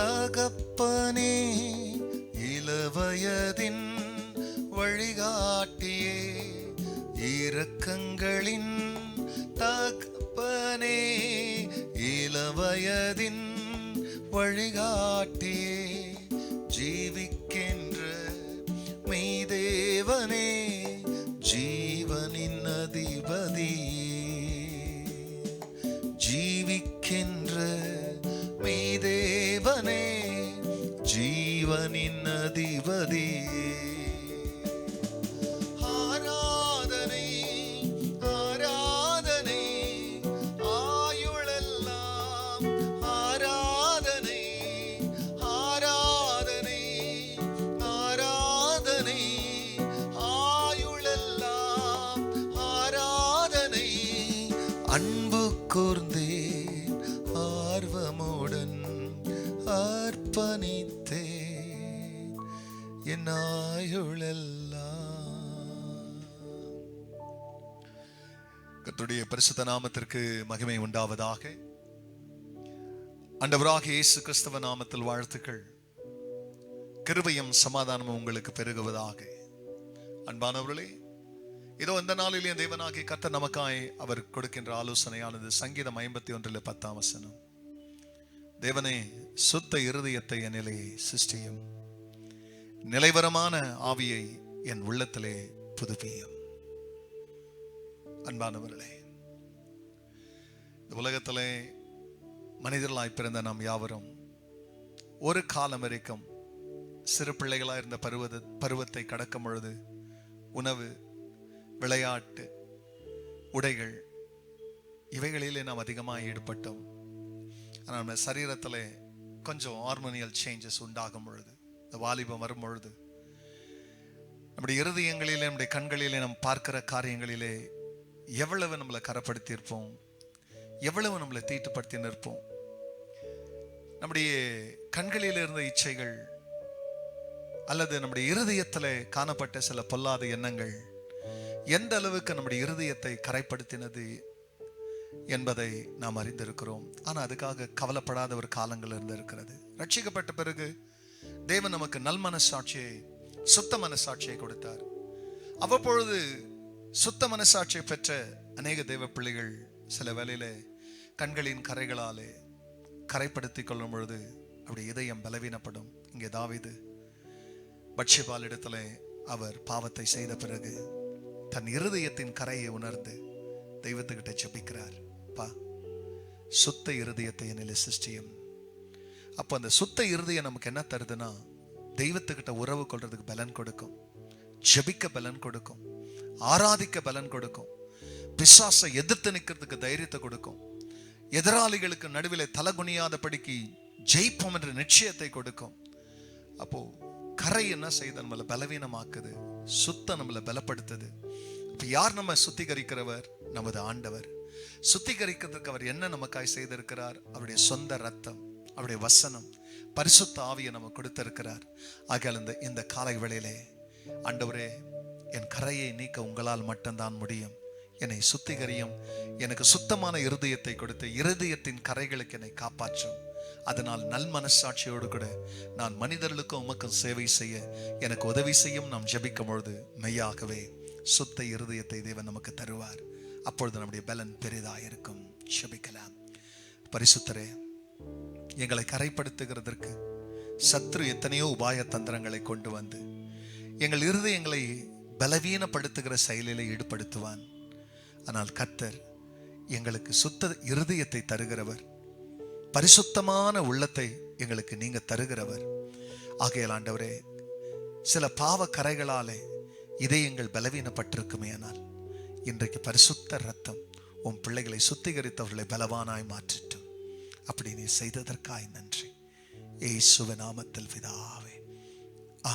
தகப்பனே, இளவயதின் வழிகாட்டியே, இரக்கங்களின் தகப்பனே, இளவயதின் வழிகாட்டியே, ஜீவிக்கின்ற மெய்தேவனே, ஜீவனின் அதிபதி, ஜீவிக்கின்ற மெய்தேவனே, ஜீவனின் அதிபதி, ஆராதனை ஆராதனை ஆயுளெல்லாம், ஆராதனை ஆராதனை ஆராதனை ஆயுளெல்லாம், ஆராதனை அன்பு கூர்ந்தேன் ஆர்வமுடன் அர்ப்பணித்தேன் என் ஆயுளெல்லாம். கர்த்தருடைய பரிசுத்த நாமத்திற்கு மகிமை உண்டாவதாக. ஆண்டவராகிய இயேசு கிறிஸ்துவ நாமத்தில் வாழ்த்துக்கள். கிருபையும் சமாதானமும் உங்களுக்கு பெருகுவதாக. அன்பானவர்களே, இதோ இந்த நாளிலே தேவனாகிய கர்த்தர் நமக்காய் அவர் கொடுக்கின்ற ஆலோசனையானது சங்கீதம் 51:10. தேவனே, சுத்த இருதயத்தை என்னிலே சிருஷ்டியும், நிலைவரமான ஆவியை என் உள்ளத்திலே புதுப்பியும். அன்பானவர்களே, இந்த உலகத்திலே மனிதர்களாய் பிறந்த நாம் யாவரும் ஒரு காலம் வரைக்கும் சிறு பிள்ளைகளாக இருந்த பருவத்தை கடக்கும் பொழுது உணவு, விளையாட்டு, உடைகள் இவைகளிலே நாம் அதிகமாக ஈடுபட்டோம். ஆனால் நம்ம சரீரத்தில் கொஞ்சம் ஹார்மோனியல் சேஞ்சஸ் உண்டாகும் பொழுது, இந்த வாலிபம் வரும் பொழுது, நம்முடைய இருதயங்களிலே, நம்முடைய கண்களிலே நாம் பார்க்கிற காரியங்களிலே எவ்வளவு நம்மளை கரப்படுத்தி இருப்போம், எவ்வளவு நம்மளை தீட்டுப்படுத்தி நிற்போம். நம்முடைய கண்களில் இருந்த இச்சைகள் அல்லது நம்முடைய இருதயத்தில் காணப்பட்ட சில பொல்லாத எண்ணங்கள் எந்த அளவுக்கு நம்முடைய இருதயத்தை கரைப்படுத்தினது என்பதை நாம் அறிந்திருக்கிறோம். ஆனால் அதுக்காக கவலைப்படாத ஒரு காலங்கள் இருந்திருக்கிறது. ரட்சிக்கப்பட்ட பிறகு தேவன் நமக்கு நல் மனசாட்சியை, சுத்த மனசாட்சியை கொடுத்தார். அவ்வப்பொழுது சுத்த மனசாட்சியை பெற்ற அநேக தேவ பிள்ளைகள் சில வேளையில கண்களின் கரைகளாலே கரைப்படுத்திக் கொள்ளும் பொழுது அப்படி இதயம் பலவீனப்படும். இங்கே தாவீது பத்ஷெபாள் இடத்துல அவர் பாவத்தை செய்த பிறகு தன் இருதயத்தின் கரையை உணர்ந்து தெய்வத்துக்கிட்ட ஜெபிக்கிறார். பா, சுத்த இருதயத்தை என்னிலே சிருஷ்டியும். அப்போ அந்த சுத்த இருதயம் நமக்கு என்ன தருதுன்னா, தெய்வத்துக்கிட்ட உறவு கொள்றதுக்கு பலன் கொடுக்கும், ஜெபிக்க பலன் கொடுக்கும், ஆராதிக்க பலன் கொடுக்கும், பிசாசை எதிர்த்து நிற்கிறதுக்கு தைரியத்தை கொடுக்கும், எதிராளிகளுக்கு நடுவில் தலகுனியாதபடிக்கு ஜெயிப்போம் என்ற நிச்சயத்தை கொடுக்கும். அப்போ கரை என்ன செய்த நம்மளை பலவீனமாக்குது, சுத்தம் நம்மளை பலப்படுத்துது. இப்ப யார் நம்ம சுத்திகரிக்கிறவர்? நமது ஆண்டவர். சுத்திகரிக்கிறதுக்கு அவர் என்ன நமக்காய் செய்திருக்கிறார்? அவருடைய சொந்த ரத்தம், அவருடைய வசனம், பரிசுத்த ஆவியை நம்ம கொடுத்திருக்கிறார். ஆகையால் இந்த காலை வேளையிலே, ஆண்டவரே, என் கரையை நீக்க உங்களால் மட்டும்தான் முடியும், என்னை சுத்திகரியும், எனக்கு சுத்தமான இருதயத்தை கொடுத்து இருதயத்தின் கரைகளுக்கு என்னை காப்பாற்றும். அதனால் நல் மனசாட்சியோடு கூட நான் மனிதர்களுக்கும் உமக்கும் சேவை செய்ய எனக்கு உதவி செய்யும். நாம் ஜெபிக்கும் பொழுது மெய்யாகவே சுத்த இருதயத்தை தேவன் நமக்கு தருவார். அப்பொழுது நம்முடைய பலன் பெரிதாக இருக்கும். ஜெபிக்கலாம். பரிசுத்தரே, எங்களை கரைப்படுத்துகிறதற்கு சத்ரு எத்தனையோ உபாய தந்திரங்களை கொண்டு வந்து எங்கள் இருதயங்களை பலவீனப்படுத்துகிற செயலிலே ஈடுபடுத்துவான். ஆனால் கர்த்தர் எங்களுக்கு சுத்த இருதயத்தை தருகிறவர், பரிசுத்தமான உள்ளத்தை எங்களுக்கு நீங்க தருகிறவர். ஆகையால் ஆண்டவரே, சில பாவ கரைகளாலே இதயங்கள் பலவீனப்பட்டிருக்குமே, ஆனால் இன்றைக்கு பரிசுத்த ரத்தம் உன் பிள்ளைகளை சுத்திகரித்தவர்களை பலவானாய் மாற்றட்டும். அப்படி நீ செய்ததற்காய் நன்றி. இயேசுவின் நாமத்தில் பிதாவே,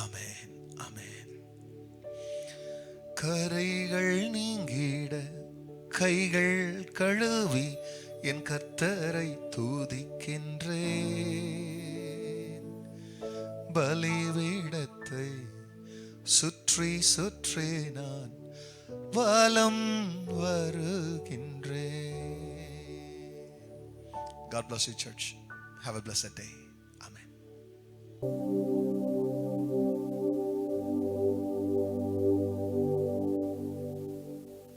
ஆமென், ஆமென். கரைகள் நீங்கிட கைகள் கழுவி என் கர்த்தரை துதிக்கின்றேன். பலிபீடத்தை சுற்றி சுற்றி நான் வலம் வருகின்றேன். God bless you, church. Have a blessed day. Amen.